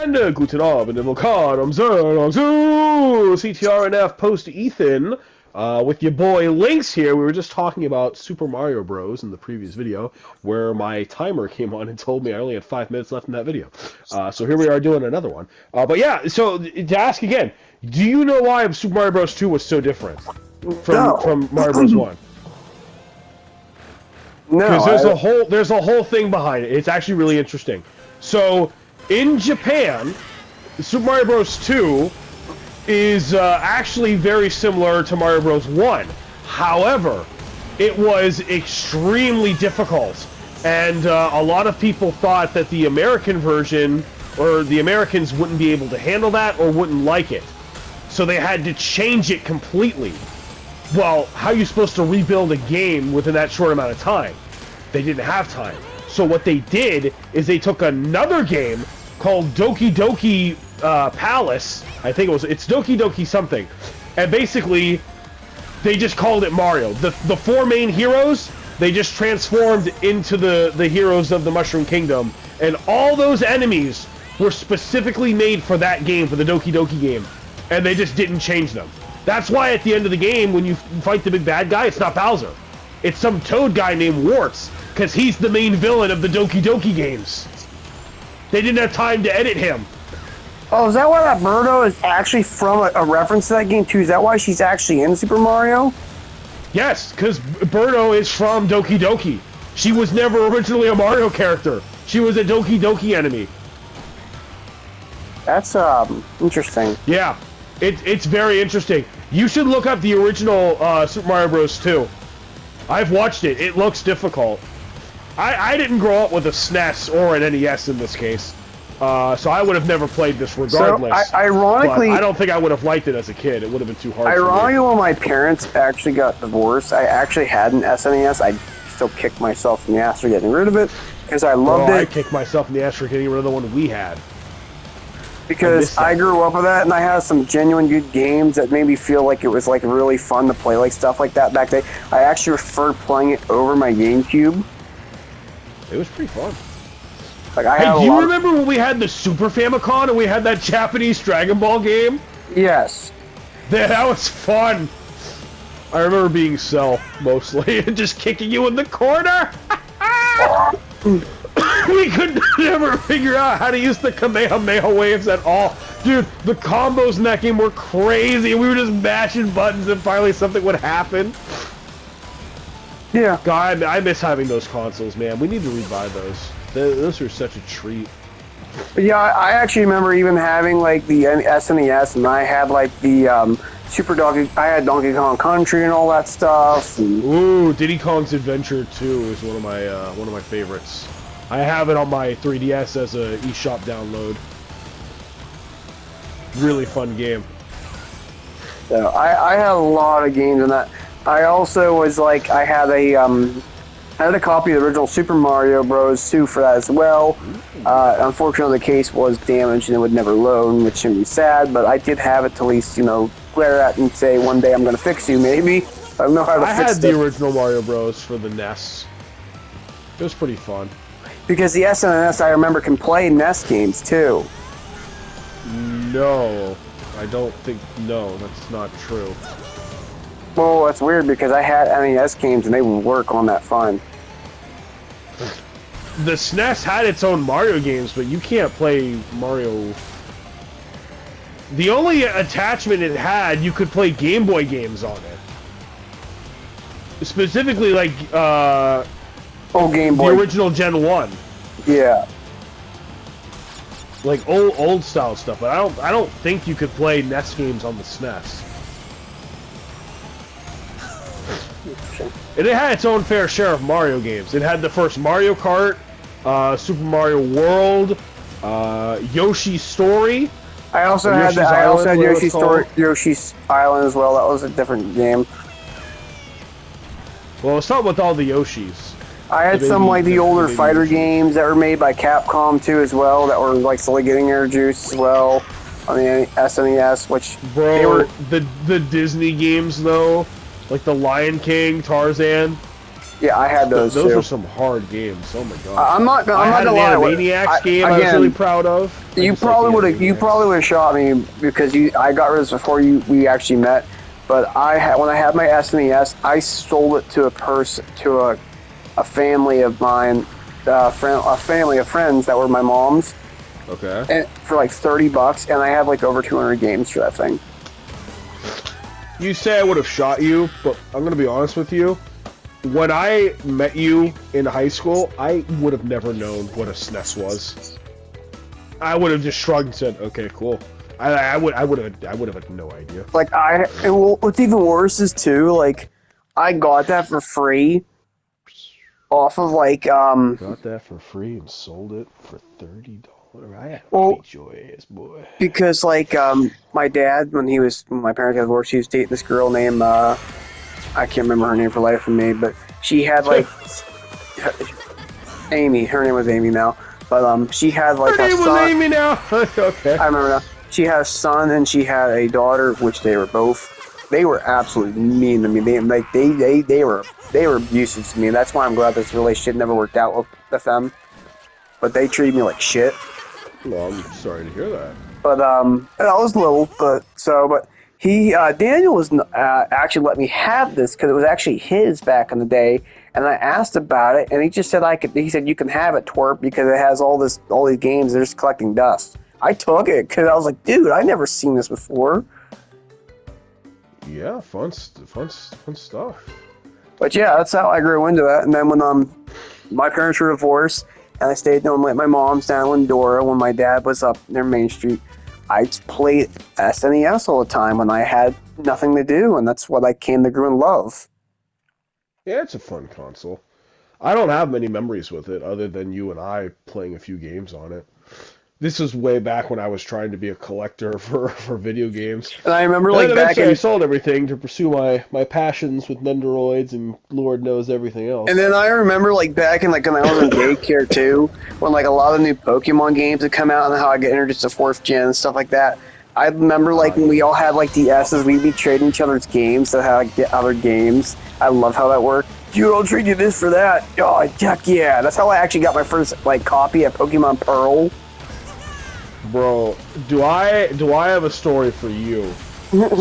And guten Abend and willkommen zu CTRNF post Ethan with your boy Lynx here. We were just talking about Super Mario Bros. In the previous video, where my timer came on and told me I only had 5 minutes left in that video. So here we are doing another one. But yeah, so to ask again, do you know why Super Mario Bros. 2 was so different from Mario Bros. 1? No, Because there's a whole thing behind it. It's actually really interesting. So in Japan, Super Mario Bros. 2 is actually very similar to Mario Bros. 1. However, it was extremely difficult, and a lot of people thought that the American version, or the Americans wouldn't be able to handle that or wouldn't like it. So they had to change it completely. Well, how are you supposed to rebuild a game within that short amount of time? They didn't have time. So what they did is they took another game called Doki Doki Palace. I think it's Doki Doki something. And basically, they just called it Mario. The 4 main heroes, they just transformed into the heroes of the Mushroom Kingdom. And all those enemies were specifically made for that game, for the Doki Doki game. And they just didn't change them. That's why at the end of the game, when you fight the big bad guy, it's not Bowser. It's some Toad guy named Warts, because he's the main villain of the Doki Doki games. They didn't have time to edit him. Oh, is that why that Birdo is actually from a reference to that game too? Is that why she's actually in Super Mario? Yes, because Birdo is from Doki Doki. She was never originally a Mario character. She was a Doki Doki enemy. That's interesting. Yeah, it's very interesting. You should look up the original Super Mario Bros. 2. I've watched it. It looks difficult. I didn't grow up with a SNES or an NES in this case, so I would have never played this regardless. So, ironically, I don't think I would have liked it as a kid. It would have been too hard for me. Ironically, when my parents actually got divorced, I actually had an SNES. I still kicked myself in the ass for getting rid of it, because I loved it. I kicked myself in the ass for getting rid of the one we had. Because I grew up with that, and I had some genuine good games that made me feel like it was like really fun to play like stuff like that back then. I actually preferred playing it over my GameCube. It was pretty fun. Like, hey, do you remember when we had the Super Famicom and we had that Japanese Dragon Ball game? Yes. That was fun. I remember being Cell, mostly, and just kicking you in the corner. We could never figure out how to use the Kamehameha waves at all. Dude, the combos in that game were crazy. We were just mashing buttons and finally something would happen. Yeah. God, I miss having those consoles, man. We need to revive those. Those are such a treat. Yeah, I actually remember even having like the SNES, and I had like the Super Donkey. I had Donkey Kong Country and all that stuff. And... Ooh, Diddy Kong's Adventure 2 is one of my favorites. I have it on my 3DS as a eShop download. Really fun game. So I had a lot of games in that. I also was like, I had a copy of the original Super Mario Bros. 2 for that as well. Unfortunately, the case was damaged and it would never load, which made me sad. But I did have it to at least, glare at and say, one day I'm going to fix you, maybe. I don't know how to fix it. I had the original Mario Bros. For the NES. It was pretty fun. Because the SNES, I remember, can play NES games too. No, I don't think. No, that's not true. Well, that's weird because I had NES games and they would work on that fine. The SNES had its own Mario games, but you can't play Mario. The only attachment it had, you could play Game Boy games on it. Specifically, like, Game Boy. The original Gen 1. Yeah. Like, old style stuff, but I don't think you could play NES games on the SNES. And it had its own fair share of Mario games. It had the first Mario Kart, Super Mario World, Yoshi's Story. I also had Yoshi's Story, Yoshi's Island as well. That was a different game. Well, it's not with all the Yoshis. I had some like the older fighter games that were made by Capcom too as well that were like slowly getting their juice as well on the SNES, which they were the Disney games though, like the Lion King, Tarzan. Yeah, I had those Those too. were some hard games. Oh my god. I'm not I had gonna an lie. Animaniacs game I was really proud of. You probably would have shot me because I got rid of this before we actually met. But when I had my SNES, I sold it to a family of mine, a family of friends that were my mom's. Okay. And for like $30, and I have like over 200 games for that thing. You say I would have shot you, but I'm gonna be honest with you. When I met you in high school, I would have never known what a SNES was. I would have just shrugged and said, "Okay, cool." I would have had no idea. Like what's even worse is too, like, I got that for free off of like Got that for free and sold it for $30. I had to beat your ass, boy. Because like my dad when my parents got divorced, he was dating this girl named I can't remember her name for life of me, but she had like Amy. Her name was Amy now, but she had like her a name son. was Amy now. Okay. I remember now. She had a son and she had a daughter, which they were both. They were absolutely mean to me. They were abusive to me. That's why I'm glad this relationship never worked out with them. But they treated me like shit. Well, I'm sorry to hear that. But I was little, but he Daniel was actually let me have this because it was actually his back in the day, and I asked about it, and he just said I could. He said you can have it, twerp, because it has all these games. They're just collecting dust. I took it because I was like, dude, I never seen this before. Yeah, fun stuff. But yeah, that's how I grew into it. And then when my parents were divorced, and I stayed down with my mom's down in Dora when my dad was up near Main Street, I played SNES all the time when I had nothing to do, and that's what I came to grow and love. Yeah, it's a fun console. I don't have many memories with it other than you and I playing a few games on it. This was way back when I was trying to be a collector for video games. And I remember like back I sold everything to pursue my passions with Nendoroids and Lord knows everything else. And then I remember like back in like when I was in daycare too, when like a lot of new Pokemon games had come out and how I get introduced to 4th gen and stuff like that. I remember like when we all had like the S's, we'd be trading each other's games to how I get other games. I love how that worked. Dude, I'll trade you this for that. Oh, heck yeah. That's how I actually got my first like copy of Pokemon Pearl. Bro, do I have a story for you?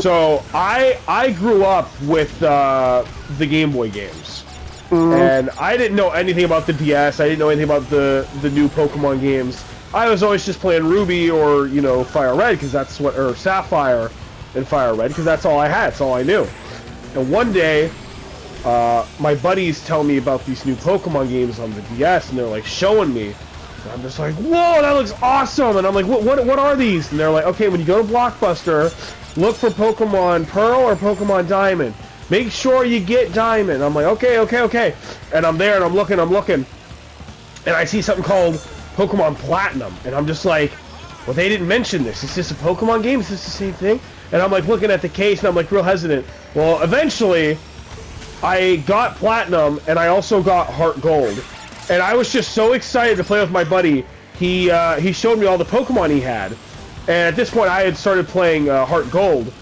So I grew up with the Game Boy games, and I didn't know anything about the DS. I didn't know anything about the new Pokemon games. I was always just playing Ruby or Fire Red because that's or Sapphire and Fire Red because that's all I had. That's all I knew. And one day, my buddies tell me about these new Pokemon games on the DS, and they're like showing me. And I'm just like, whoa, that looks awesome! And I'm like, what are these? And they're like, okay, when you go to Blockbuster, look for Pokemon Pearl or Pokemon Diamond. Make sure you get Diamond. I'm like, okay. And I'm there and I'm looking, and I see something called Pokemon Platinum, and I'm just like, well, they didn't mention this. Is this a Pokemon game? Is this the same thing? And I'm like looking at the case, and I'm like real hesitant. Well, eventually, I got Platinum, and I also got Heart Gold. And I was just so excited to play with my buddy. He showed me all the Pokemon he had. And at this point, I had started playing Heart Gold.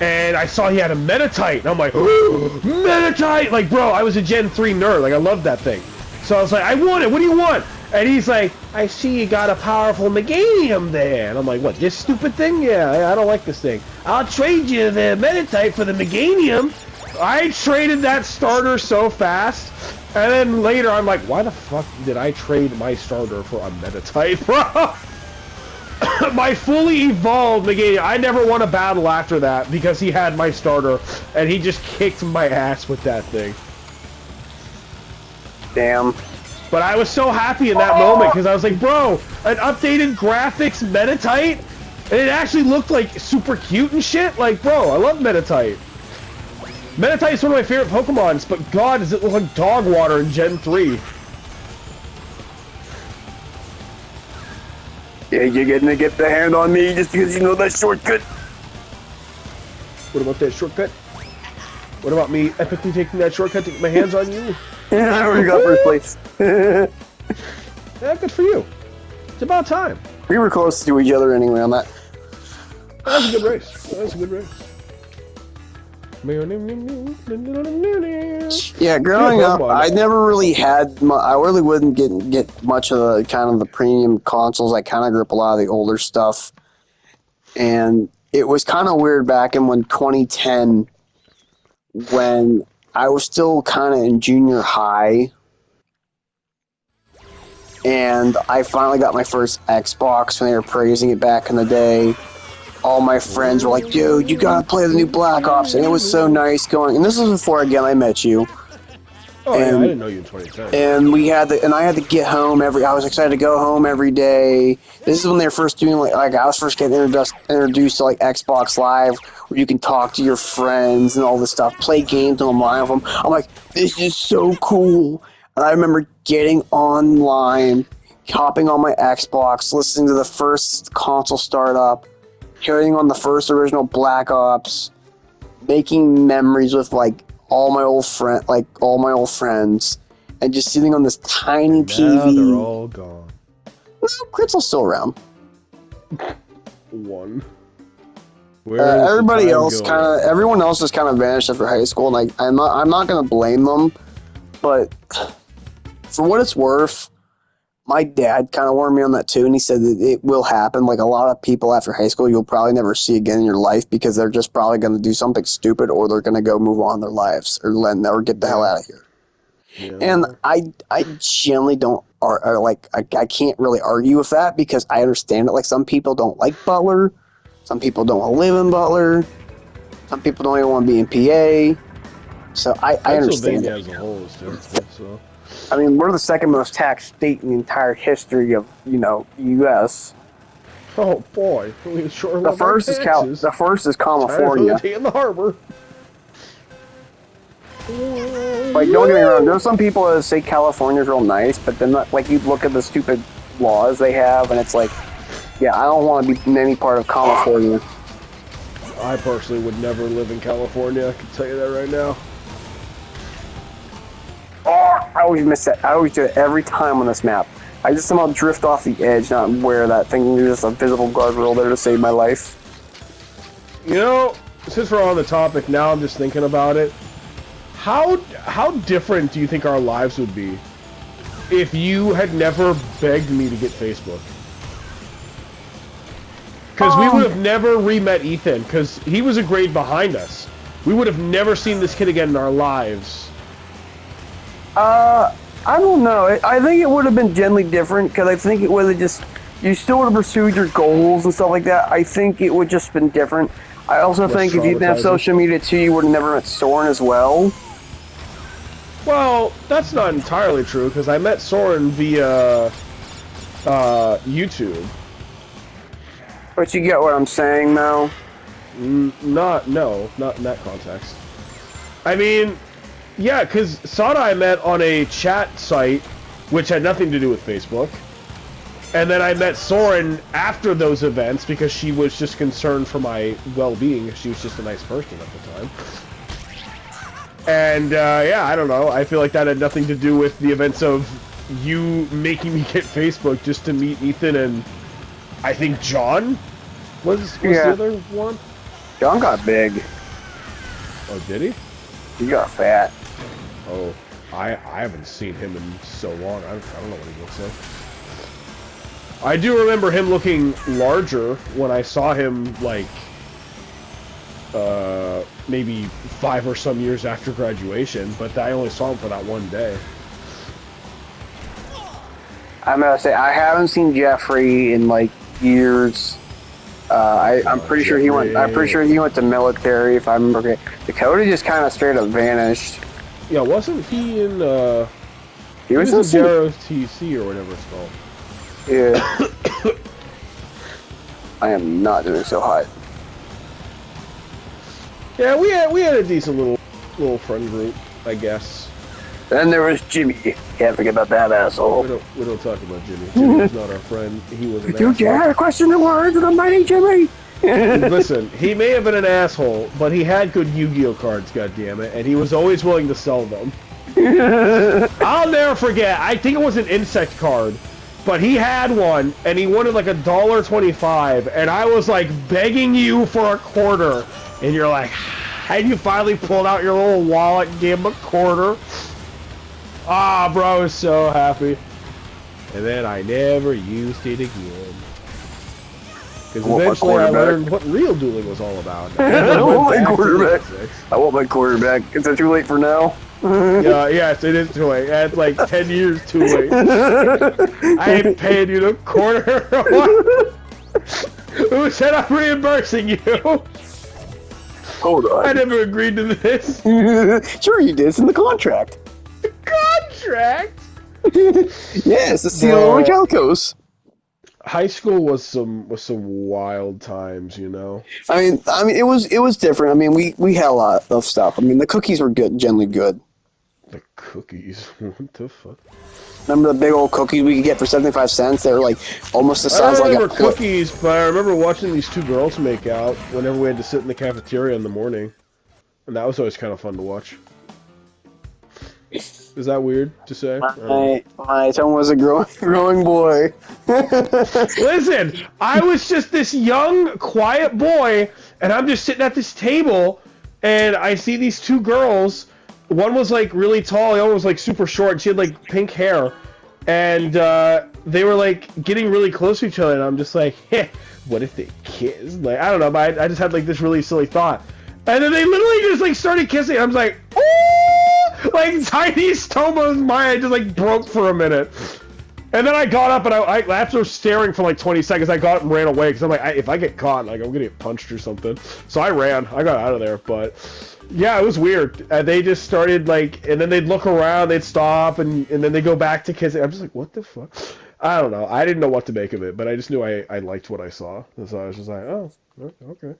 And I saw he had a Meditite. And I'm like, Meditite! Like, bro, I was a Gen 3 nerd. Like, I loved that thing. So I was like, I want it. What do you want? And he's like, I see you got a powerful Meganium there. And I'm like, what, this stupid thing? Yeah, I don't like this thing. I'll trade you the Meditite for the Meganium. I traded that starter so fast. And then later, I'm like, why the fuck did I trade my starter for a Meditite, bro? My fully evolved Meganium. I never won a battle after that because he had my starter, and he just kicked my ass with that thing. Damn. But I was so happy in that moment because I was like, bro, an updated graphics Meditite? And it actually looked like super cute and shit. Like, bro, I love Meditite. Meditite is one of my favorite Pokemons, but god, does it look like dog water in Gen 3. Yeah, you're gonna get the hand on me just because you know that shortcut. What about that shortcut? What about me epically taking that shortcut to get my hands on you? I already got first place. Yeah, good for you. It's about time. We were close to each other anyway on that. That was a good race. Yeah, growing Yeah, up, Pokemon. I never really had. I really wouldn't get much of the kind of the premium consoles. I kind of grew up a lot of the older stuff, and it was kind of weird back in 2010 when I was still kind of in junior high, and I finally got my first Xbox when they were praising it back in the day. All my friends were like, "Dude, you gotta play the new Black Ops," and it was so nice going. And this was before again I met you. Oh yeah, I And didn't know you in 2010. and I had to get home I was excited to go home every day. This is when they were first doing like I was first getting introduced to like Xbox Live, where you can talk to your friends and all this stuff, play games online with them. I'm like, this is so cool. And I remember getting online, hopping on my Xbox, listening to the first console start up, hearing on the first original Black Ops, making memories with like all my old friends, and just sitting on this tiny TV. Now they're all gone. No, Critzel's still around. One. Where is Everybody the time else going? everyone else just kind of vanished after high school, and I'm not gonna blame them, but for what it's worth, my dad kind of warned me on that too, and he said that it will happen. Like a lot of people after high school, you'll probably never see again in your life because they're just probably going to do something stupid, or they're going to go move on in their lives, or get the hell out of here. Yeah. And I generally don't, I can't really argue with that because I understand it. Like some people don't like Butler, some people don't want to live in Butler, some people don't even want to be in PA. So I understand Pennsylvania it. as a whole is different, so. I mean, we're the second most taxed state in the entire history of, U.S. Oh boy, we sure The love our first is taxes. the first is Time for California. the tea in the harbor. Like, don't get me wrong. There's some people that say California's real nice, but then like you look at the stupid laws they have, and it's like, yeah, I don't want to be in any part of California. I personally would never live in California. I can tell you that right now. Oh, I always miss that. I always do it every time on this map. I just somehow drift off the edge, not aware of that, thinking there's just a visible guardrail there to save my life. You know, since we're on the topic now, I'm just thinking about it. How different do you think our lives would be if you had never begged me to get Facebook? Because we would have never re-met Ethan, because he was a grade behind us. We would have never seen this kid again in our lives. I don't know. I think it would have been generally different, because I think it would have just... You still would have pursued your goals and stuff like that. I think it would just been different. I also think if you didn't have social media too, you would have never met Soren as well. Well, that's not entirely true, because I met Soren via YouTube. But you get what I'm saying, though? Not in that context. I mean, yeah, because Sada I met on a chat site, which had nothing to do with Facebook. And then I met Soren after those events because she was just concerned for my well-being. She was just a nice person at the time. And, yeah, I don't know. I feel like that had nothing to do with the events of you making me get Facebook just to meet Ethan and I think John was the other one? John got big. Oh, did he? He got fat. Oh, I haven't seen him in so long. I don't know what he looks like. I do remember him looking larger when I saw him, like, maybe 5 or some years after graduation, but I only saw him for that one day. I'm gonna say, I haven't seen Jeffrey in, like, years. I'm pretty sure he went. I'm pretty sure he went to military. If I remember correctly, Dakota just kind of straight up vanished. Yeah, wasn't he in? He was in JROTC or whatever it's called. Yeah. I am not doing so hot. Yeah, we had a decent little friend group, I guess. Then there was Jimmy. Can't forget about that asshole. We don't talk about Jimmy. Jimmy's not our friend. He was an asshole. You dare question the words of the mighty Jimmy? Listen, he may have been an asshole, but he had good Yu-Gi-Oh cards, goddammit, and he was always willing to sell them. I'll never forget. I think it was an insect card, but he had one, and he wanted like $1.25, and I was like begging you for a quarter, and you're like, And you finally pulled out your little wallet and gave him a quarter. Ah, bro, I was so happy. And then I never used it again. Because eventually I learned what real dueling was all about. I want my quarterback. I want my quarterback. Is it too late for now? Yes, it is too late. That's like 10 years too late. I ain't paying you the quarter. Who said I'm reimbursing you? Hold on. I never agreed to this. Sure you did. It's in the contract. The contract? Yes, the seal of Calicos. High school was some wild times, you know. I mean, it was different. I mean, we had a lot of stuff. I mean, the cookies were good, generally good. The cookies? What the fuck? Remember the big old cookies we could get for 75 cents? They were like almost the size I like remember cookies, but I remember watching these two girls make out whenever we had to sit in the cafeteria in the morning, and that was always kind of fun to watch. Is that weird to say? My son was a growing boy. Listen, I was just this young, quiet boy, and I'm just sitting at this table, and I see these two girls. One was like really tall, the other was like super short, and she had like pink hair, and they were like getting really close to each other, and I'm just like, heh, what if they kiss? Like, I don't know, but I just had like this really silly thought. And then they literally just like started kissing. I was like, oh, like tiny Tomo's mind just like broke for a minute. And then I got up and I after staring for like 20 seconds, I got up and ran away because I'm like, if I get caught, like I'm gonna get punched or something. So I ran. I got out of there. But yeah, it was weird. They just started like, and then they'd look around, they'd stop, and then they go back to kissing. I'm just like, what the fuck? I don't know. I didn't know what to make of it, but I just knew I liked what I saw. And so I was just like, oh, okay.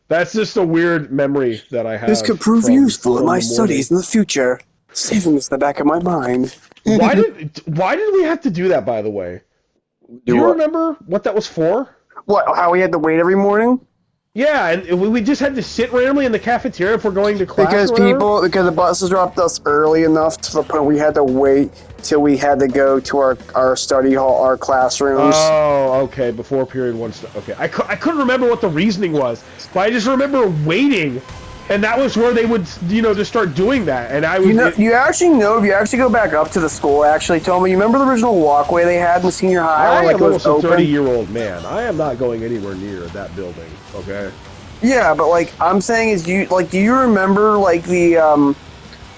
That's just a weird memory that I have. This could prove useful in my studies in the future. Saving this in the back of my mind. Why did we have to do that, by the way? Do you remember what that was for? What, how we had to wait every morning? Yeah, and we just had to sit randomly in the cafeteria if we're going to class. Because the buses dropped us early enough to the point we had to wait till we had to go to our study hall, our classrooms. Oh, okay, before period one. Okay, I couldn't remember what the reasoning was, but I just remember waiting, and that was where they would, just start doing that. And I would. You actually know, if you actually go back up to the school, actually, Tomo, you remember the original walkway they had in senior high? I am almost a 30-year-old man. I am not going anywhere near that building. Okay. Yeah, but like I'm saying is, do you remember like the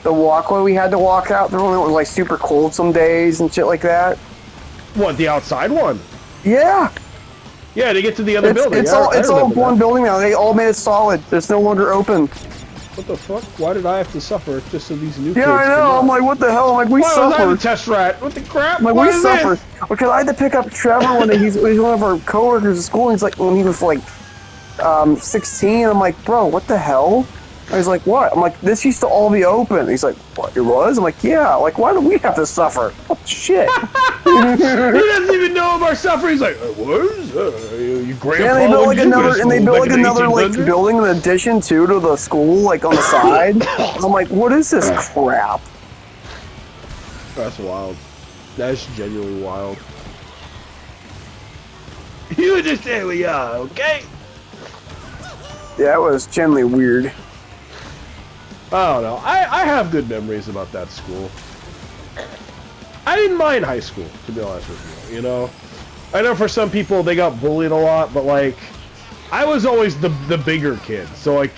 walkway we had to walk out through when it was like super cold some days and shit like that? What, the outside one? Yeah. Yeah, to get to the other building. It's all one building now. They all made it solid. It's no longer open. What the fuck? Why did I have to suffer just so these new kids? Yeah, I know. I'm like, what the hell? I'm like, we suffered. Why was I the test rat? What the crap? I'm like, we suffered because I had to pick up Trevor when he's one of our coworkers at school. He's like, when he was like 16. I'm like, bro, what the hell? I was like, what? I'm like, this used to all be open. He's like, what? It was? I'm like, yeah. Like, why do we have to suffer? What shit? He doesn't even know of our suffering. He's like, it was? You grandpa? Yeah, they built like another like building in addition to the school, like on the side. I'm like, what is this crap? That's wild. That's genuinely wild. You just say we are, okay? Yeah, it was generally weird. I don't know. I have good memories about that school. I didn't mind high school, to be honest with you, I know for some people they got bullied a lot, but like, I was always the bigger kid. So like,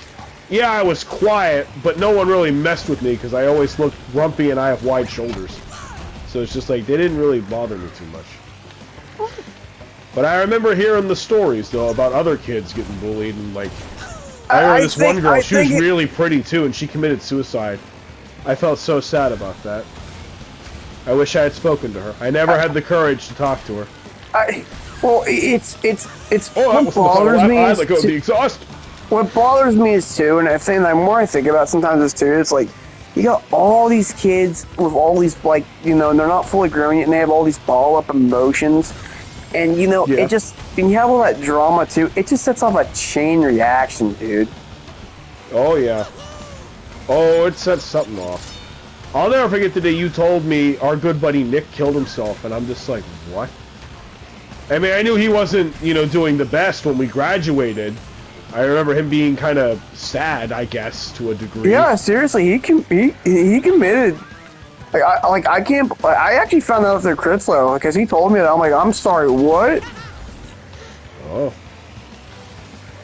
yeah, I was quiet, but no one really messed with me because I always looked grumpy and I have wide shoulders. So it's just like, they didn't really bother me too much. But I remember hearing the stories, though, about other kids getting bullied and like, I remember this one girl, she was really pretty too, and she committed suicide. I felt so sad about that. I wish I had spoken to her. I never had the courage to talk to her. Well, it's what bothers me. I let go of the exhaust. What bothers me is too, and I think the more I think about it sometimes is too, it's like, you got all these kids with all these, like, and they're not fully grown yet, and they have all these ball-up emotions. And, it just, when you have all that drama, too, it just sets off a chain reaction, dude. Oh, yeah. Oh, it sets something off. I'll never forget the day you told me our good buddy Nick killed himself, and I'm just like, what? I mean, I knew he wasn't, doing the best when we graduated, I remember him being kind of sad, I guess, to a degree. Yeah, seriously, he committed. I can't. I actually found out through Critzlow because he told me that. I'm like, I'm sorry, what? Oh.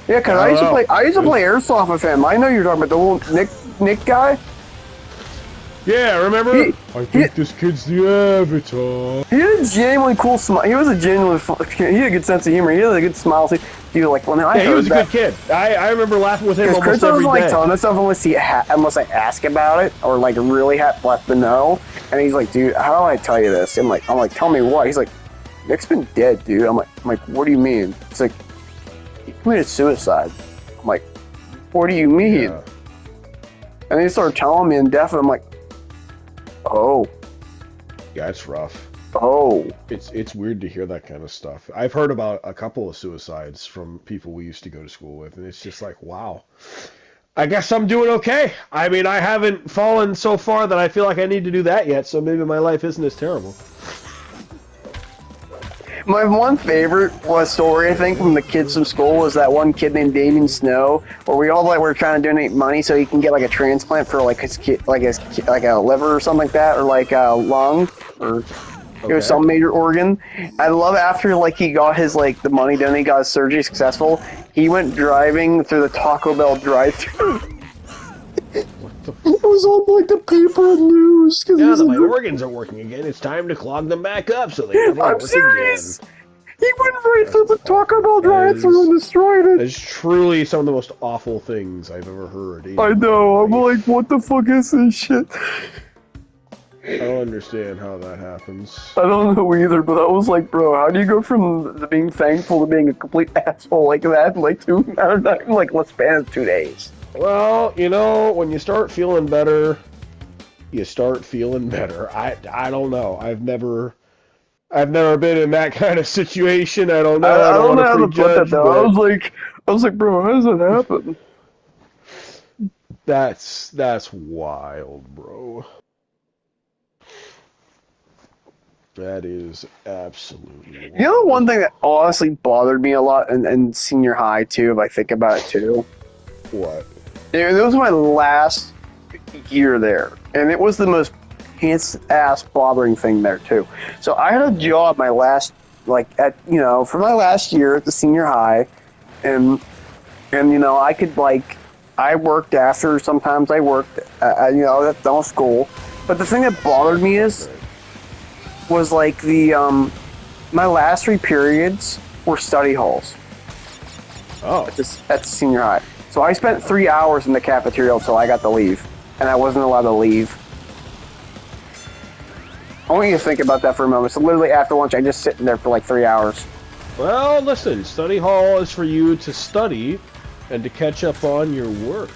Yeah, because I used to play airsoft with him. I know you're talking about the little Nick guy. Yeah, remember? I think this kid's the Avatar. He had a genuinely cool smile. He was a genuinely. He had a good sense of humor. He had a good smile. So he was like, when I heard he was a that, good kid. I remember laughing with him almost Chris every doesn't like day. telling us stuff unless I ask about it or like really let them know. And he's like, dude, how do I tell you this? I'm like, tell me what? He's like, Nick's been dead, dude. I'm like, what do you mean? It's like, he committed suicide. I'm like, what do you mean? Yeah. And he started telling me in depth, and I'm like, oh. Yeah, it's rough. Oh. It's weird to hear that kind of stuff. I've heard about a couple of suicides from people we used to go to school with, and it's just like, wow. I guess I'm doing okay. I mean, I haven't fallen so far that I feel like I need to do that yet, so maybe my life isn't as terrible. My one favorite story, I think, from the kids from school was that one kid named Damien Snow, where we all were trying to donate money so he can get like a transplant for like his kid, like a liver or something like that, or like a lung, or it was some major organ. I love after like he got his the money done, he got his surgery successful. He went driving through the Taco Bell drive-thru. It was on like the paper and news. Now that my organs are working again, it's time to clog them back up so they can work serious. again. He went right through the Taco Bell drive-thru and destroyed it. It's truly some of the most awful things I've ever heard. I know. I'm like, what the fuck is this shit? I don't understand how that happens. I don't know either, but I was like, bro, how do you go from being thankful to being a complete asshole like that in like let's span 2 days? Well, you know, when you start feeling better, you start feeling better. I don't know. I've never been in that kind of situation. I don't know. I don't know how to prejudge, put that though. I was like, bro, how does that happen? That's wild, bro. That is absolutely wild. You know, one thing that honestly bothered me a lot in senior high too, if I think about it too. What? It was my last year there, and it was the most pants-ass bothering thing there too. So I had a job my last, for my last year at the senior high, and you know, I could I worked after. Sometimes I worked, that was school. But the thing that bothered me was my last 3 periods were study halls. Oh. At the senior high. So I spent 3 hours in the cafeteria until I got to leave, and I wasn't allowed to leave. I want you to think about that for a moment. So literally after lunch, I just sitting there for like 3 hours. Well, listen, study hall is for you to study and to catch up on your work.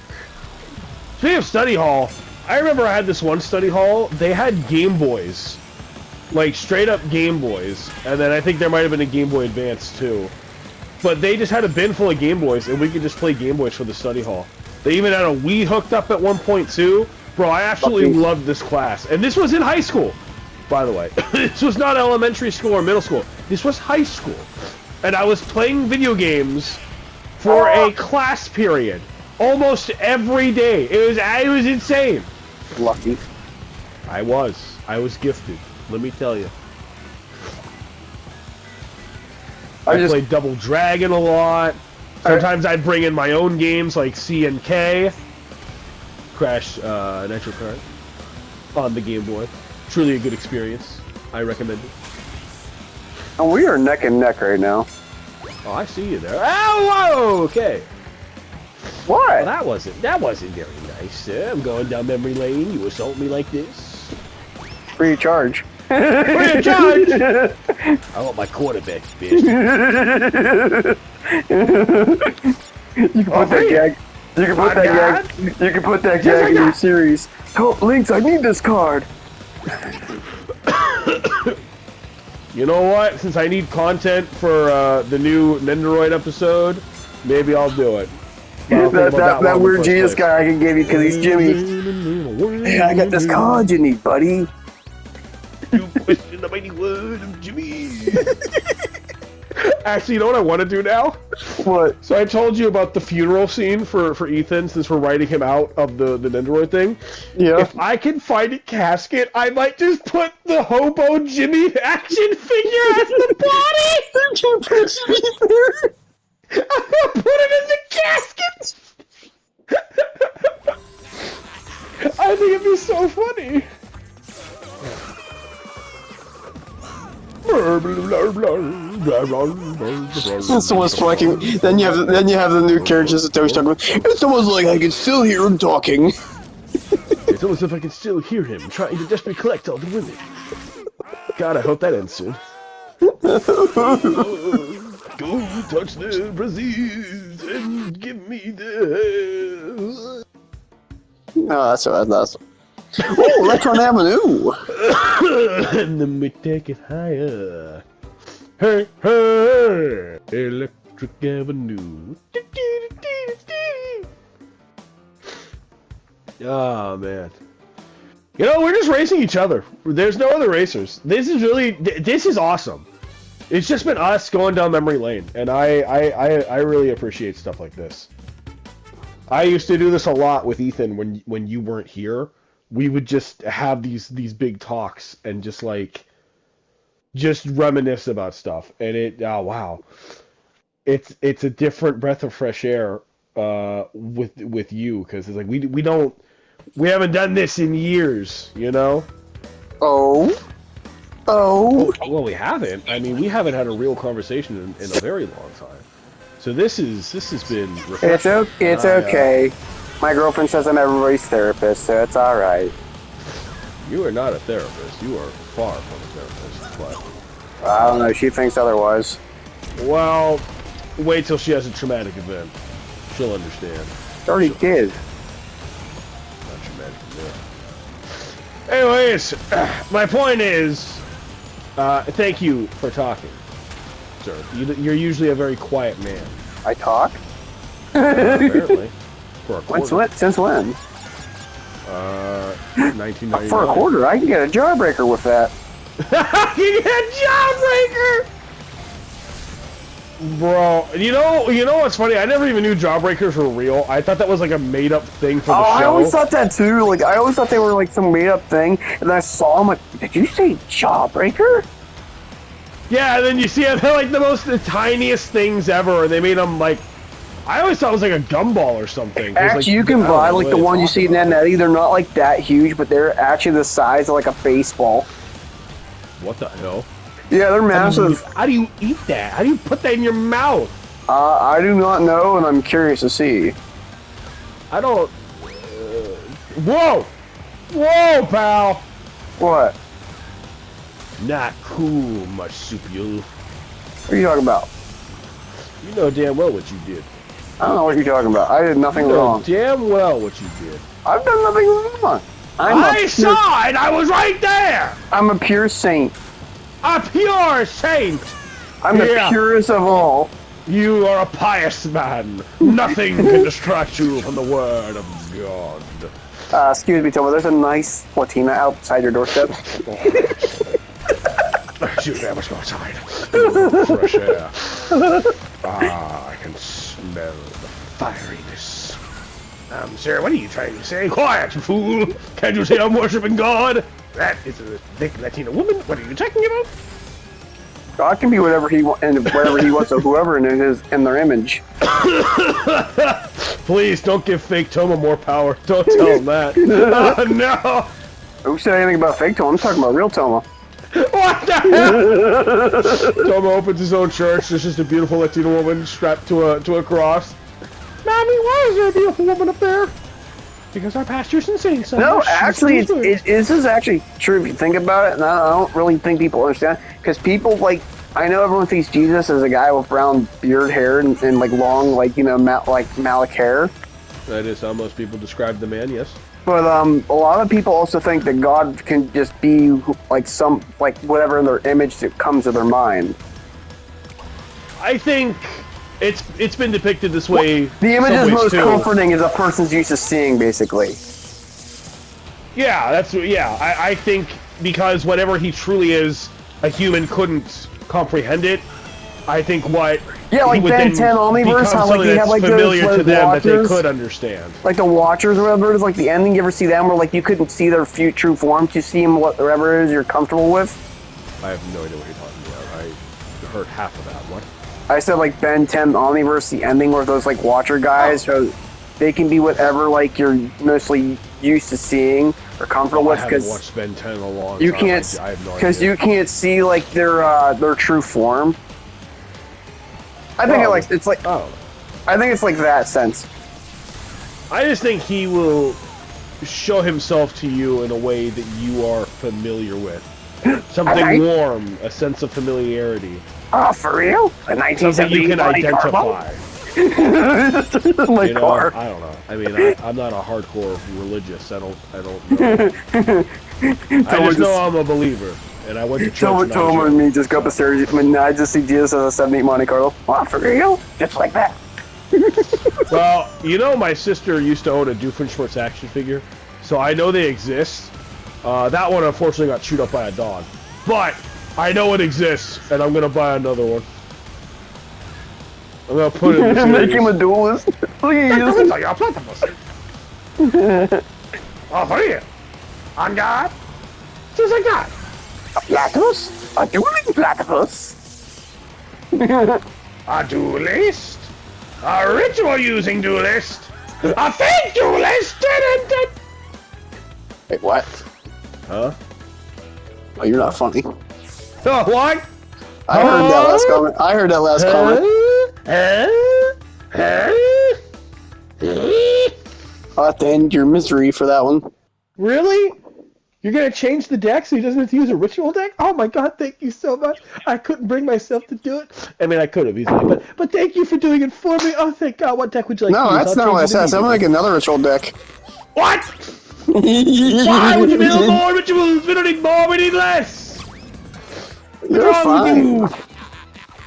Speaking of study hall, I remember I had this one study hall. They had Game Boys. Like, straight up Game Boys. And then I think there might have been a Game Boy Advance, too. But they just had a bin full of Game Boys, and we could just play Game Boys for the study hall. They even had a Wii hooked up at one point, too. Bro, I absolutely loved this class. And this was in high school, by the way. This was not elementary school or middle school. This was high school. And I was playing video games for a class period almost every day. It was insane. Lucky. I was gifted. Let me tell you. I played Double Dragon a lot. Sometimes I'd bring in my own games like C and K. Crash Nitro Kart on the Game Boy. Truly a good experience. I recommend it. And we are neck and neck right now. Oh, I see you there. Oh, whoa, okay. What? Well, that wasn't very nice. I'm going down memory lane. You assault me like this. Free of charge. Free of charge. I want my quarterback, bitch. You can put that gag. You can put that gag. You can put that gag in your series. Oh, Lynx, I need this card. You know what? Since I need content for the new Nendoroid episode, maybe I'll do it. That weird genius guy I can give you because he's Jimmy. Hey, I got this card you need, buddy. You question the mighty word of Jimmy. Actually, you know what I want to do now? What? So I told you about the funeral scene for Ethan, since we're writing him out of the Nendoroid thing. Yeah. If I can find a casket, I might just put the hobo Jimmy action figure as the body! I'm gonna put it in the casket! I think it'd be so funny. Someone's fucking. Then you have the new characters that always talking about. It's almost like I can still hear him talking. It's almost as if I can still hear him trying to desperately collect all the women. God, I hope that ends soon. Go touch the Brazils and give me the... No, that's awesome. Oh, Electron Avenue! And then we take it higher. Hey, hey! Electric Avenue. Oh, man. You know, we're just racing each other. There's no other racers. This is awesome. It's just been us going down memory lane, and I really appreciate stuff like this. I used to do this a lot with Ethan when you weren't here. We would just have these big talks and just reminisce about stuff. And oh wow, it's a different breath of fresh air with you, because it's like we haven't done this in years, you know. Oh. Well, we haven't. I mean, we haven't had a real conversation in a very long time. So this has been refreshing. It's okay. My girlfriend says I'm everybody's therapist, so it's alright. You are not a therapist. You are far from a therapist. But I don't know, she thinks otherwise. well, wait till she has a traumatic event. She'll understand. She already did. Not traumatic event. Anyways, my point is, thank you for talking, sir. You're usually a very quiet man. I talk? Apparently. For a quarter. Since when? 1999. For a quarter, I can get a jawbreaker with that. You get a jawbreaker! Bro, you know what's funny? I never even knew jawbreakers were real. I thought that was like a made-up thing for the show. I always thought that too. Like, I always thought they were like some made-up thing, and then I saw them like, did you say jawbreaker? Yeah, and then you see they're like the tiniest things ever, and they made them like... I always thought it was like a gumball or something. Actually, like, you can buy like the ones you see in that netty. They're not like that huge, but they're actually the size of like a baseball. What the hell? Yeah, they're massive. How do you eat that? How do you put that in your mouth? I do not know, and I'm curious to see. I don't... Whoa! Whoa, pal! What? Not cool, marsupial. What are you talking about? You know damn well what you did. I don't know what you're talking about. I did nothing You know wrong. damn well what you did. I've done nothing wrong. I saw it! I was right there! I'm a pure saint. A pure saint! I'm the purest of all. You are a pious man. Nothing can distract you from the word of God. Excuse me, Tomo. There's a nice Latina outside your doorstep. Excuse me, I must go outside. Fresh air. I can smell the fieriness. Sir, what are you trying to say? Quiet, you fool! Can't you say I'm worshipping God? That is a thick Latina woman. What are you talking about? God can be whatever he wants, and whatever he wants, or whoever in their image. Please don't give fake Toma more power. Don't tell him that. No! Who said anything about fake Toma? I'm talking about real Toma. What the hell? Toma opens his own church. There's just a beautiful Latina woman strapped to a cross. Mommy, why is there a beautiful woman up there? Because our pastor's insane. So no, actually, this is actually true if you think about it, and I don't really think people understand. Because people, like, I know everyone thinks Jesus is a guy with brown beard hair and like long, like, you know, like Malik hair. That is how most people describe the man, yes. But a lot of people also think that God can just be like whatever in their image that comes to their mind. I think it's been depicted this way. The image is most comforting is a person's used to seeing, basically. Yeah, I think because whatever he truly is, a human couldn't comprehend it. I think what Yeah, like he would Ben then 10 Omniverse, become how like something you have that's like familiar those to them watchers, that they could understand. like the Watchers or whatever it is, like the ending. You ever see them where like you couldn't see their true forms, you see them whatever it is you're comfortable with. I have no idea what you're talking about. I heard half of that. What? I said like Ben 10 Omniverse, the ending where those like Watcher guys, so they can be whatever like you're mostly used to seeing or comfortable with. I haven't watched Ben 10 in a long You time. can't, I have no because idea. you can't see like their true form. I think it's like I think it's like that sense. I just think he will show himself to you in a way that you are familiar with. Something warm, a sense of familiarity. Oh, for real? A 1970 Something you can body identify. My You know, car. I don't know. I mean, I'm not a hardcore religious. I don't know. I just know I'm a believer, and I went to church. Someone and me just go up the stairs when I just see Jesus as a 78 Monte Carlo. Oh, for real? Just like that. Well, you know, my sister used to own a Doofenshmirtz action figure, so I know they exist. That one unfortunately got chewed up by a dog, but I know it exists, and I'm gonna buy another one. I'm gonna put it in the series. Make him a duelist. Look at you. Oh, for you. On God? Just like God. A platypus? A dueling platypus? A duelist? A ritual-using duelist? A fake duelist? Wait, what? Huh? Oh, you're not funny. Oh, what? I heard that last comment. I heard that last comment. I'll have to end your misery for that one. Really? You're gonna change the deck so he doesn't have to use a ritual deck? Oh my god, thank you so much. I couldn't bring myself to do it. I mean, I could have easily, but thank you for doing it for me. Oh, thank god. What deck would you like to use? No, that's not what I said. I'm gonna make another ritual deck. What? Why would you build more rituals? We don't need more, we need less. You're fine.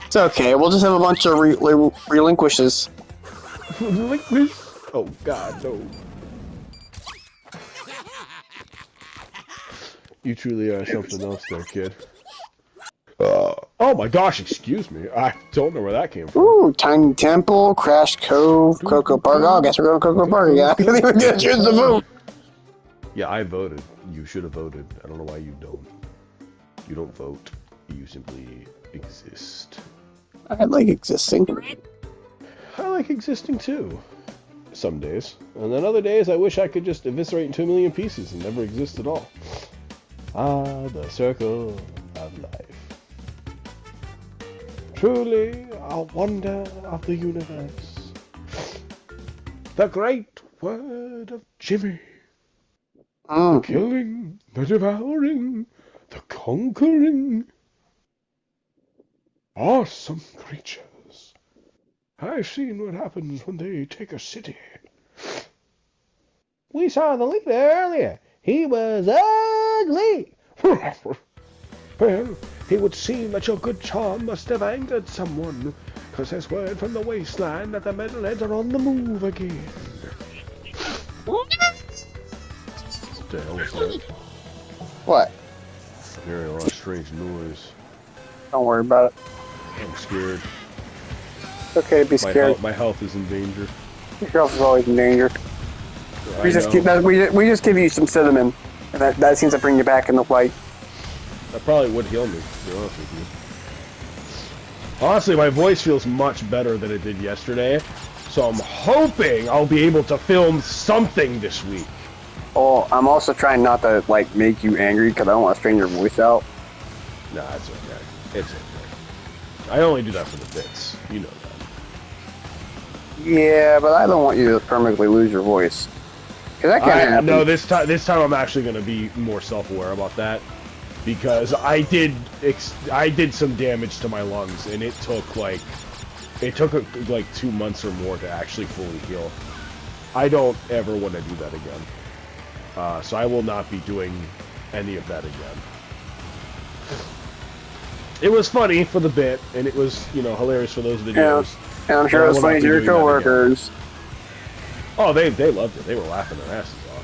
It's okay. We'll just have a bunch of relinquishes. Relinquish? Oh god, no. You truly are something else there, kid. Oh my gosh, excuse me. I don't know where that came from. Ooh, Tiny Temple, Crash Cove, Cocoa Park. Oh, I guess we're going to Cocoa Park again. I didn't even get a chance to vote. Yeah, I voted. You should have voted. I don't know why you don't. You don't vote. You simply exist. I like existing. I like existing too. Some days. And then other days I wish I could just eviscerate into a million pieces and never exist at all. Ah, the circle of life. Truly a wonder of the universe. The great word of Jimmy. The killing, the devouring, the conquering. Awesome creatures. I've seen what happens when they take a city. We saw the leader earlier. He was ugly. Well, it would seem that your good charm must have angered someone, because there's word from the wasteland that the metalheads are on the move again. What the hell was that? What? I'm hearing a lot of strange noise. Don't worry about it. I'm scared. It's okay to be scared. My health is in danger. Your health is always in danger. We just give you some cinnamon, and that seems to bring you back in the light. That probably would heal me, to be honest with you. Honestly, my voice feels much better than it did yesterday, so I'm hoping I'll be able to film something this week. Oh, I'm also trying not to, like, make you angry, because I don't want to strain your voice out. Nah, it's okay. It's okay. I only do that for the bits. You know that. Yeah, but I don't want you to permanently lose your voice. Because that can't happen. No, this time I'm actually going to be more self-aware about that. Because I did some damage to my lungs, and it took like 2 months or more to actually fully heal. I don't ever want to do that again. So I will not be doing any of that again. It was funny for the bit, and it was, you know, hilarious for those videos. Yeah, and I'm sure it was funny to your coworkers. Oh, they loved it. They were laughing their asses off.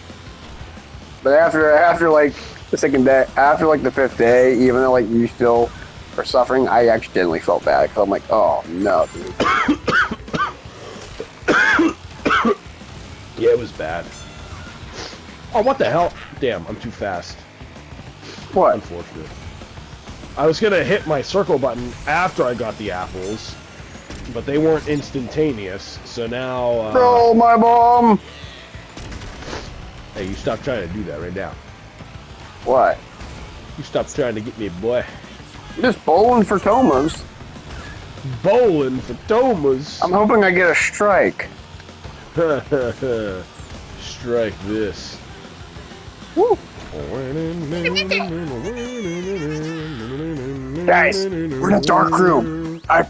But after like the second day, after like the 5th day, even though like you still are suffering, I accidentally felt bad because I'm like, oh no, dude. Yeah, it was bad. Oh, what the hell? Damn, I'm too fast. What? Unfortunate. I was gonna hit my circle button after I got the apples, but they weren't instantaneous, so now, Throw my bomb! Hey, you stop trying to do that right now. What? You stop trying to get me, boy. I'm just bowling for Tomas. Bowling for Thomas. I'm hoping I get a strike. Strike this. Woo! Guys, we're in a dark room. I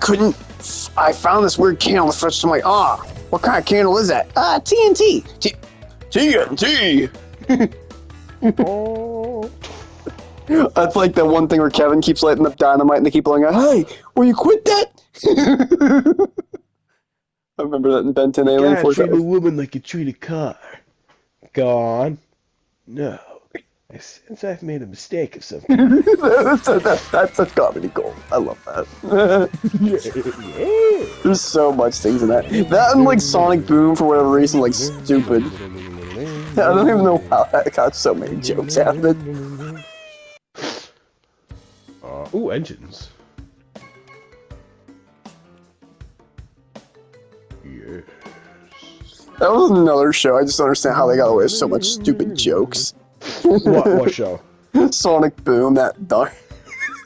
found this weird candle the first time. I'm like, what kind of candle is that? TNT. TNT. Oh. That's like the one thing where Kevin keeps lighting up dynamite and they keep going, hey, will you quit that? I remember that in Ben 10 Alien Gotta Force. treat a woman like you treat a car. Gone. No. I sense I've made a mistake of something. That's a comedy gold. I love that. Yeah. There's so much things in that. That and like Sonic Boom for whatever reason, like stupid. I don't even know how that got so many jokes out of it. Ooh, engines. Yes. That was another show. I just don't understand how they got away with so much stupid jokes. What show? Sonic Boom, that dark.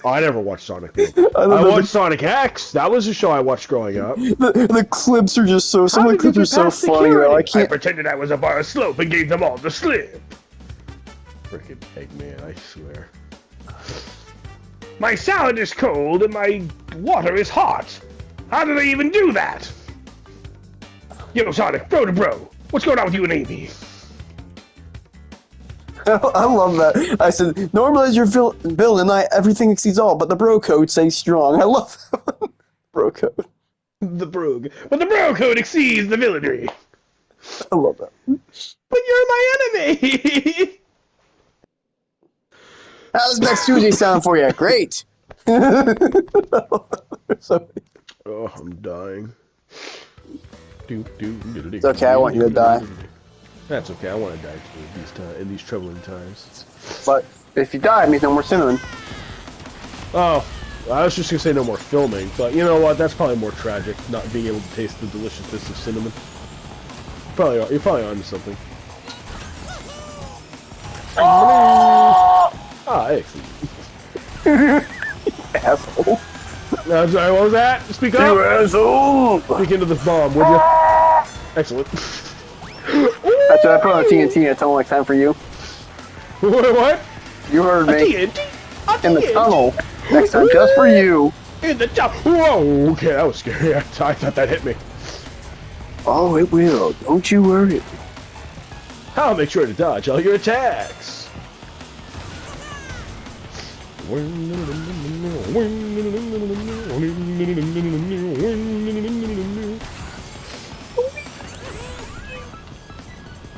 Oh, I never watched Sonic Boom. I watched Sonic X. That was a show I watched growing up. The clips are just so. Some of the clips are so funny though. I can't. I pretended I was a bar of slope and gave them all the slip. Frickin' Eggman, I swear. My salad is cold and my water is hot. How do they even do that? Yo, Sonic, bro to bro. What's going on with you and Amy? I love that. I said, normally as your villain, everything exceeds all, but the bro code stays strong. I love that one. Bro code. The brogue. But the bro code exceeds the villainy. I love that. But you're my enemy! How's next Tuesday sound for you? Great. Oh, I'm dying. It's okay, I want you to die. That's okay, I want to die too in these troubling times. But if you die, it means no more cinnamon. Oh, I was just gonna say no more filming, but you know what? That's probably more tragic, not being able to taste the deliciousness of cinnamon. You're probably onto something. Ah, excellent. Asshole. Sorry, what was that? Speak up! You asshole! Speak into the bomb, would you? Excellent. That's what I put on TNT and tell them like time for you. What? You heard me. TNT? In the tunnel. Next time just for you. In the tunnel. Whoa, okay, that was scary. I thought that hit me. Oh, it will. Don't you worry. I'll make sure to dodge all your attacks.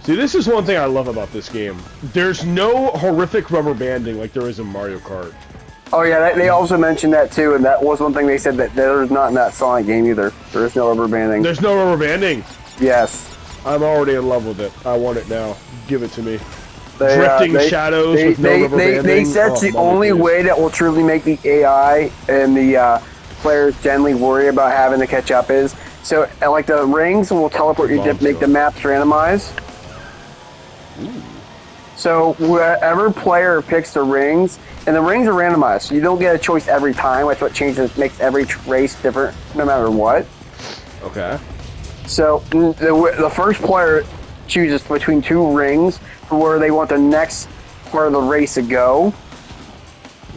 See, this is one thing I love about this game. There's no horrific rubber banding like there is in Mario Kart. Oh yeah, they also mentioned that too, and that was one thing they said that there's not in that Sonic game either. There is no rubber banding. There's no rubber banding. Yes. I'm already in love with it. I want it now. Give it to me. Drifting shadows with no rubber banding. They said it's the only way that will truly make the AI and the players generally worry about having to catch up is, so like the rings will teleport you to make the maps randomize. Ooh. So whoever player picks the rings, and the rings are randomized, so you don't get a choice every time. That's what makes every race different, no matter what. Okay. So the first player chooses between two rings for where they want the next part of the race to go.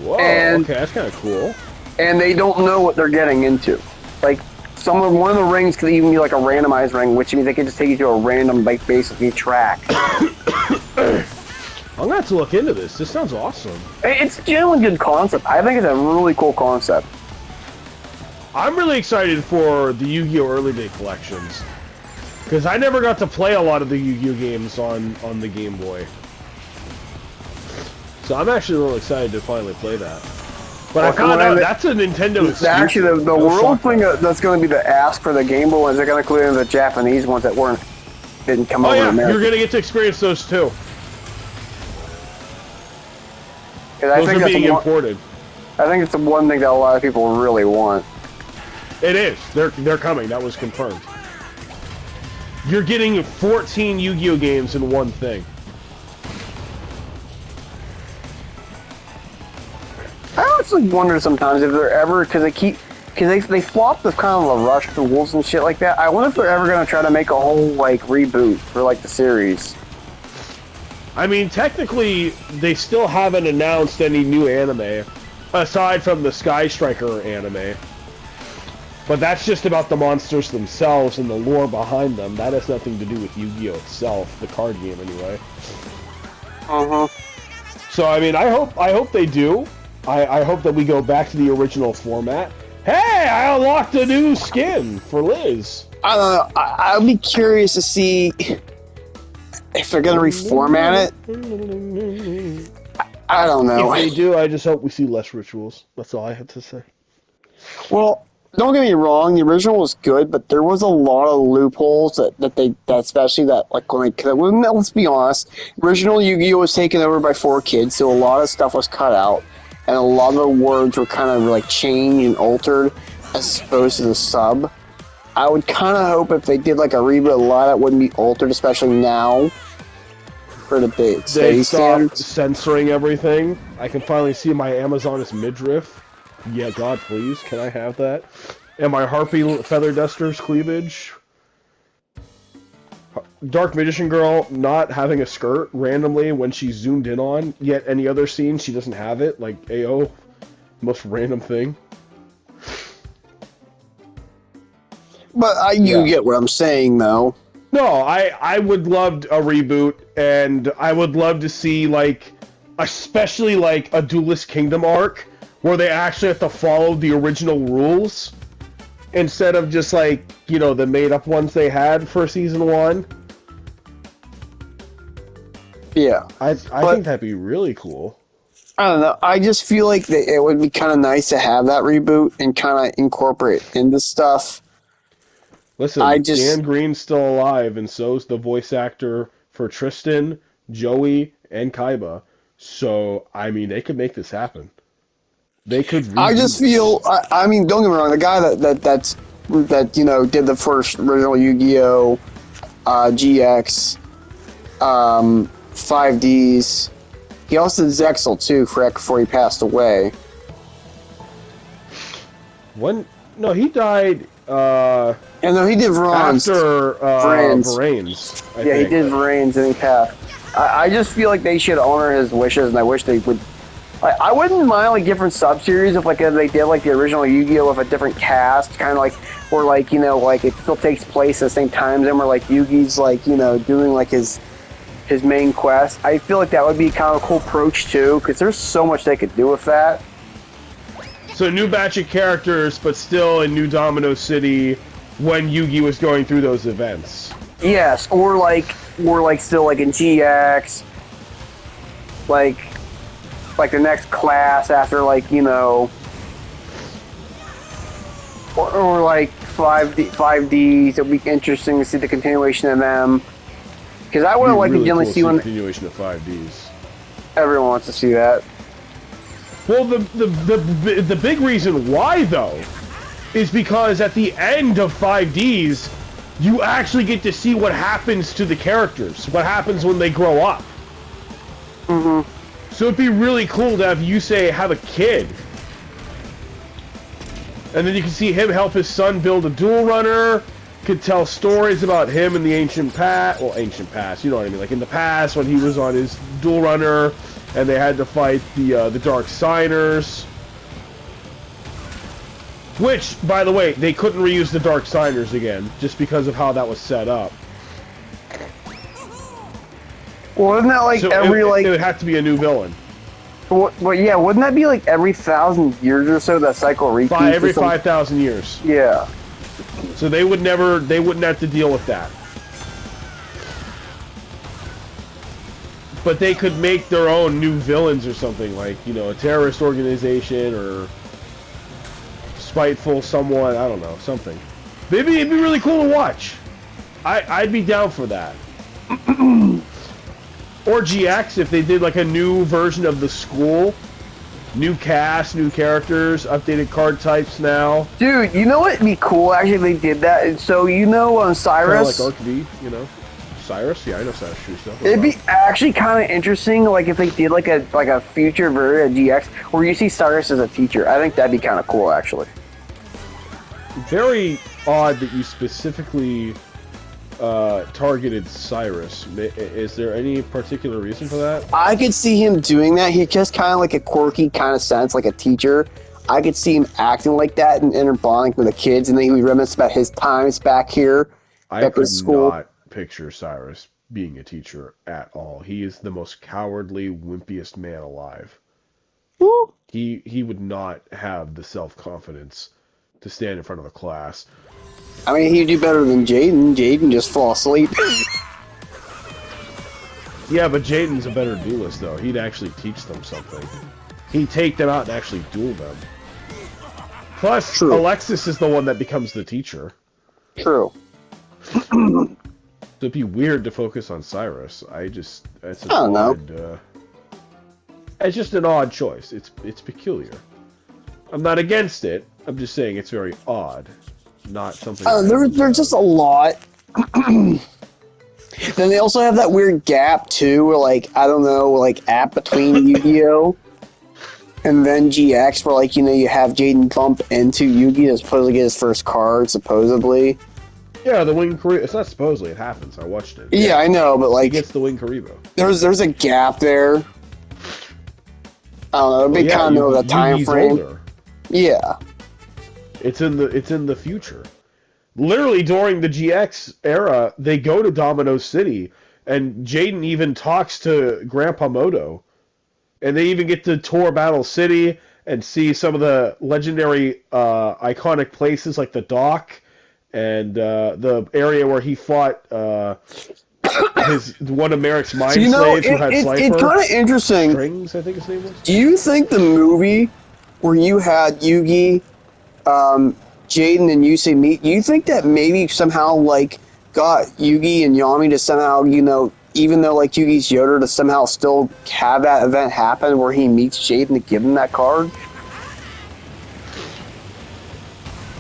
Whoa, okay, that's kind of cool. And they don't know what they're getting into. Like, one of the rings could even be like a randomized ring, which means they can just take you to a random, like, basically track. I'm gonna have to look into this. This sounds awesome. It's a genuinely good concept. I think it's a really cool concept. I'm really excited for the Yu-Gi-Oh! Early Day collections. Because I never got to play a lot of the Yu-Gi-Oh! Games on the Game Boy. So I'm actually really excited to finally play that. But I found out that's a Nintendo exclusive. Actually, the world thing that's going to be the ask for the Game Boy ones, they're going to include the Japanese ones that didn't come over to America. You're going to get to experience those too. Those are being imported. I think it's the one thing that a lot of people really want. It is. They're coming. That was confirmed. You're getting 14 Yu-Gi-Oh games in one thing. I honestly wonder sometimes if they're ever, because they flopped the kind of the Rush rules and shit like that. I wonder if they're ever going to try to make a whole like reboot for like the series. I mean, technically, they still haven't announced any new anime, aside from the Sky Striker anime. But that's just about the monsters themselves and the lore behind them. That has nothing to do with Yu-Gi-Oh itself, the card game anyway. So I mean, I hope they do. I hope that we go back to the original format. Hey, I unlocked a new skin for Liz. I don't know. I'll be curious to see if they're gonna reformat it. I don't know. If they do, I just hope we see less rituals. That's all I have to say. Well, don't get me wrong. The original was good, but there was a lot of loopholes that especially like when they let's be honest, original Yu-Gi-Oh was taken over by 4Kids, so a lot of stuff was cut out, and a lot of the words were kind of like changed and altered as opposed to the sub. I would kind of hope if they did like a reboot, a lot of that wouldn't be altered, especially now. For the big they stopped censoring everything. I can finally see my Amazoness midriff. Yeah, God, please, can I have that? And my Harpy Feather Duster's cleavage. Dark Magician Girl not having a skirt randomly when she's zoomed in on, yet any other scene she doesn't have it, like AO. Most random thing. But you get what I'm saying, though. No, I would love a reboot, and I would love to see, like, especially, like, a Duelist Kingdom arc, where they actually have to follow the original rules, instead of just, like, you know, the made-up ones they had for Season 1. Yeah. I think that'd be really cool. I don't know. I just feel like it would be kind of nice to have that reboot and kind of incorporate into stuff. Listen, Dan Green's still alive, and so's the voice actor for Tristan, Joey, and Kaiba. So, I mean, they could make this happen. They could. I just feel. I mean, don't get me wrong. The guy that you know did the first original Yu-Gi-Oh, GX, 5Ds. He also did Zexal too, correct? Before he passed away. When? No, he died. And no, he did Varan's. After Varane's. Yeah, he did Varane's and he passed. I just feel like they should honor his wishes, and I wish they would. I wouldn't mind like different sub-series if like they did like the original Yu-Gi-Oh with a different cast, kind of like, or like, you know, like it still takes place at the same time as him, or like Yugi's like, you know, doing like his main quest. I feel like that would be kind of a cool approach too, because there's so much they could do with that. So new batch of characters, but still in New Domino City when Yugi was going through those events. Yes, or like still like in GX, like the next class after, like, you know, or like 5Ds. It'll be interesting to see the continuation of them, because I would like to generally see one continuation of 5Ds. Everyone wants to see that. Well, the big reason why, though, is because at the end of 5Ds, you actually get to see what happens to the characters, what happens when they grow up. Mm-hmm. So it'd be really cool to have Yusei have a kid. And then you can see him help his son build a dual runner, could tell stories about him in the ancient past, ancient past, you know what I mean, like in the past when he was on his dual runner, and they had to fight the Dark Signers. Which, by the way, they couldn't reuse the Dark Signers again, just because of how that was set up. Well, isn't that like so every it would have to be a new villain. Well, yeah, wouldn't that be like every 1,000 years or so that cycle repeats? Every 5,000 years. Yeah. So they wouldn't have to deal with that. but they could make their own new villains or something, like, you know, a terrorist organization or spiteful someone, I don't know, something. Maybe it'd be really cool to watch. I'd be down for that. Or GX, if they did like a new version of the school. New cast, new characters, updated card types now. Dude, you know what'd be cool actually if they did that? And so, you know, on Cyrus... Kind of like Arc V, you know? Cyrus? Yeah, I know Cyrus True stuff. It'd be actually kind of interesting, like, if they did like a future version of GX where you see Cyrus as a teacher. I think that'd be kind of cool, actually. Very odd that you specifically targeted Cyrus. Is there any particular reason for that? I could see him doing that. He's just kind of like a quirky kind of sense, like a teacher. I could see him acting like that and interbonding with the kids, and then he would reminisce about his times back here at the school. I could not picture Cyrus being a teacher at all. He is the most cowardly, wimpiest man alive. Well, he would not have the self-confidence to stand in front of a class. I mean, he'd do better than Jaden. Jaden just fall asleep. Yeah, but Jaden's a better duelist, though. He'd actually teach them something. He'd take them out and actually duel them. Plus, True. Alexis is the one that becomes the teacher. True. So it'd be weird to focus on Cyrus. It's just an odd choice. It's peculiar. I'm not against it. I'm just saying it's very odd. Not something. There's just a lot. Then they also have that weird gap too, where like I don't know, like app between Yu-Gi-Oh and then GX, where like you have Jaden bump into Yugi to supposedly get his first card, supposedly. Yeah, the Wing Karibo. It's not supposedly. It happens. I watched it. Yeah, I know, but like he gets the Wing Karibo. There's a gap there. I don't know. It'd be kind of the time frame. Older. Yeah. It's in the future. Literally during the GX era, they go to Domino City, and Jaden even talks to Grandpa Moto, and they even get to tour Battle City and see some of the legendary, iconic places like the dock and the area where he fought one of Merrick's mind slaves who had Slifer. It's kind of interesting. Strings, I think his name was. Do you think the movie where you had Yugi, Jaden and Yusei meet, you think that maybe somehow like got Yugi and Yami to somehow, even though like Yugi's Yoda, to somehow still have that event happen where he meets Jaden to give him that card?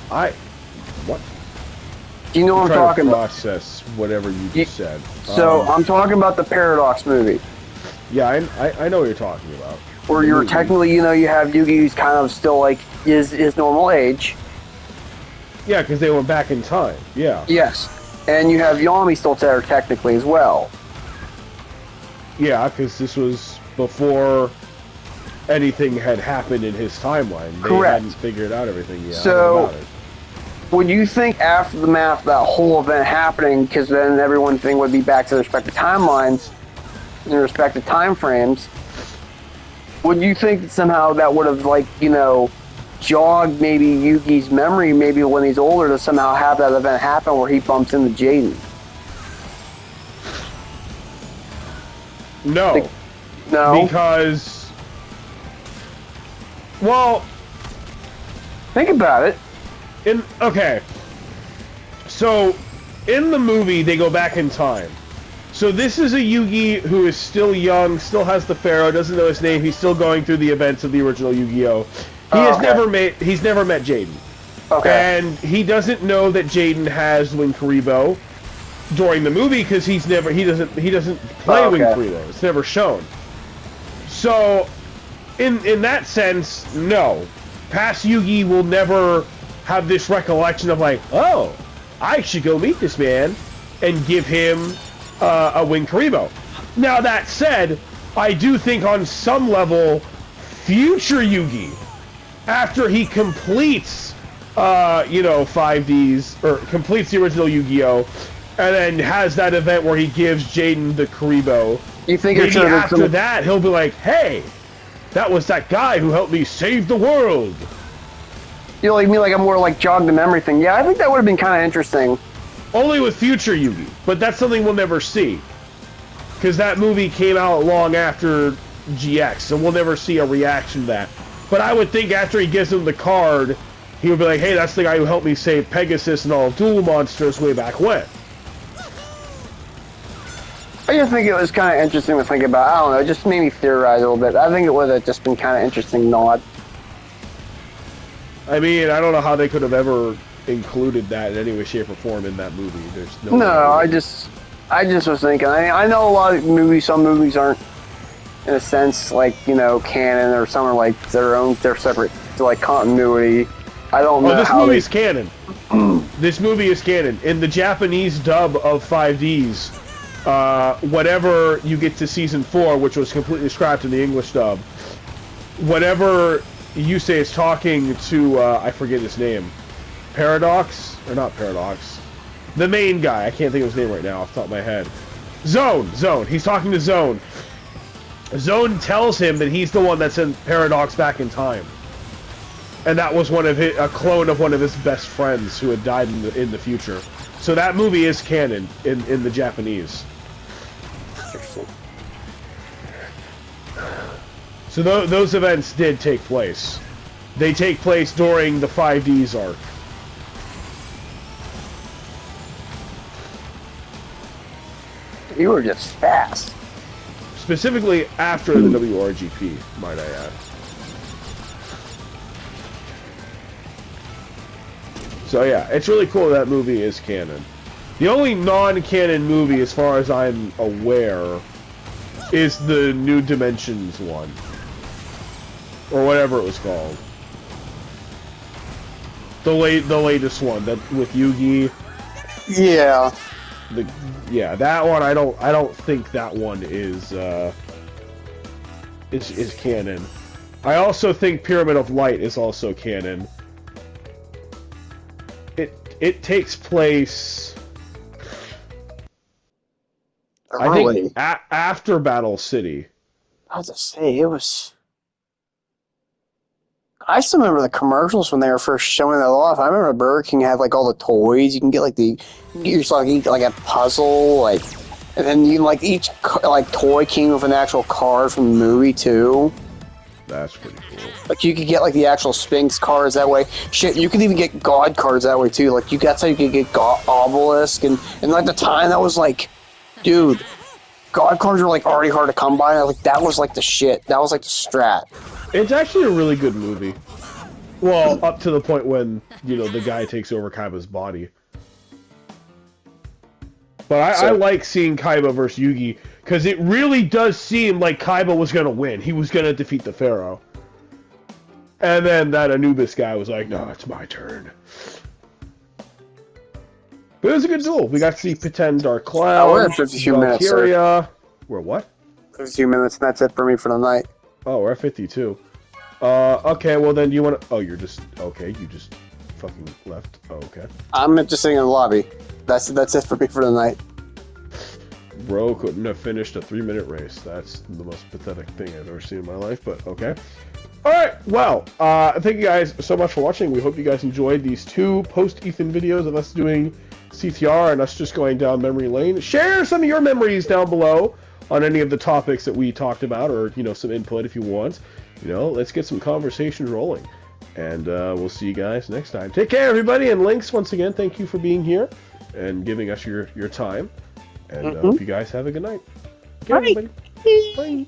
What? Do you know what I'm talking about? Process whatever you just said. So I'm talking about the Paradox movie. Yeah, I know what you're talking about. Where you're technically, you have Yugi who's kind of still like his normal age. Yeah, because they went back in time. Yeah. Yes, and you have Yami still there technically as well. Yeah, because this was before anything had happened in his timeline. They hadn't figured out everything yet. So, would you think after the math, that whole event happening, because then everyone's thing would be back to their respective timelines, and their respective time frames, would you think that somehow that would have, like, jogged maybe Yugi's memory, maybe when he's older, to somehow have that event happen where he bumps into Jaden? No. No? Because... Well... Think about it. Okay. So, in the movie, they go back in time. So this is a Yugi who is still young, still has the Pharaoh, doesn't know his name, he's still going through the events of the original Yu-Gi-Oh! He's never met Jaden. Okay. And he doesn't know that Jaden has Wing Karibo during the movie because he doesn't play Wing Karibo. It's never shown. So in that sense, no. Past Yugi will never have this recollection of like, oh, I should go meet this man and give him a Wing Karibo. Now that said, I do think on some level, future Yugi, after he completes, 5Ds, or completes the original Yu-Gi-Oh!, and then has that event where he gives Jaden the Karibo, you think maybe after that, he'll be like, hey, that was that guy who helped me save the world. You mean like a more like jog the memory thing? Yeah, I think that would have been kind of interesting. Only with future Yugi, but that's something we'll never see. because that movie came out long after GX, so we'll never see a reaction to that. But I would think after he gives him the card, he would be like, hey, that's the guy who helped me save Pegasus and all of Duel Monsters way back when. I just think it was kind of interesting to think about. I don't know, it just made me theorize a little bit. I think it would have just been kind of interesting nod. I mean, I don't know how they could have ever included that in any way, shape, or form in that movie. There's no. No, I just was thinking. I know a lot of movies. Some movies aren't, in a sense, like, you know, canon, or some are like they're separate to like continuity. I don't know. Oh, this how movie is canon. This movie is canon. In the Japanese dub of 5Ds, whatever you get to season 4, which was completely scrapped in the English dub, whatever Yusei is talking to, I forget his name, Paradox? Or not Paradox. The main guy, I can't think of his name right now off the top of my head. Zone! He's talking to Zone. Zone tells him that he's the one that sent Paradox back in time. And that was a clone of one of his best friends who had died in the future. So that movie is canon in the Japanese. Interesting. So those events did take place. They take place during the 5Ds arc. You were just fast. Specifically after the WRGP, might I add. So yeah, it's really cool that movie is canon. The only non-canon movie, as far as I'm aware, is the New Dimensions one. Or whatever it was called. The latest one, that with Yugi. Yeah. Yeah, that one I don't think that one is canon. I also think Pyramid of Light is also canon. It takes place, I think, after Battle City. I was to say, it was. I still remember the commercials when they were first showing that off. I remember Burger King had like all the toys. You can get like you can get yourself like a puzzle, like, and then you like each like toy came with an actual card from the movie too. That's pretty cool. Like you could get like the actual Sphinx cards that way. Shit, you could even get God cards that way too. Like that's how you could get Obelisk, and like the time that was like, dude, God cards were like already hard to come by. Like that was like the shit. That was like the strat. It's actually a really good movie. Well, up to the point when, you know, the guy takes over Kaiba's body. But I like seeing Kaiba versus Yugi, because it really does seem like Kaiba was going to win. He was going to defeat the Pharaoh. And then that Anubis guy was like, no, it's my turn. But it was a good duel. We got to see Pretend Dark Cloud, we're at 52 minutes, sir. We're what? 52 minutes, and that's it for me for the night. Oh, we're at 52. Okay, well then you want to... Oh, you're just... Okay, you just fucking left. Oh, okay. I'm just sitting in the lobby. That's it for me for the night. Bro couldn't have finished a 3-minute race. That's the most pathetic thing I've ever seen in my life, but okay. Alright, well, thank you guys so much for watching. We hope you guys enjoyed these 2 post-Ethan videos of us doing CTR and us just going down memory lane. Share some of your memories down below on any of the topics that we talked about, or, you know, some input if you want. You know, let's get some conversations rolling. And we'll see you guys next time. Take care, everybody, and Lynx, once again, thank you for being here and giving us your time. And hope you guys have a good night. Okay, everybody. Bye.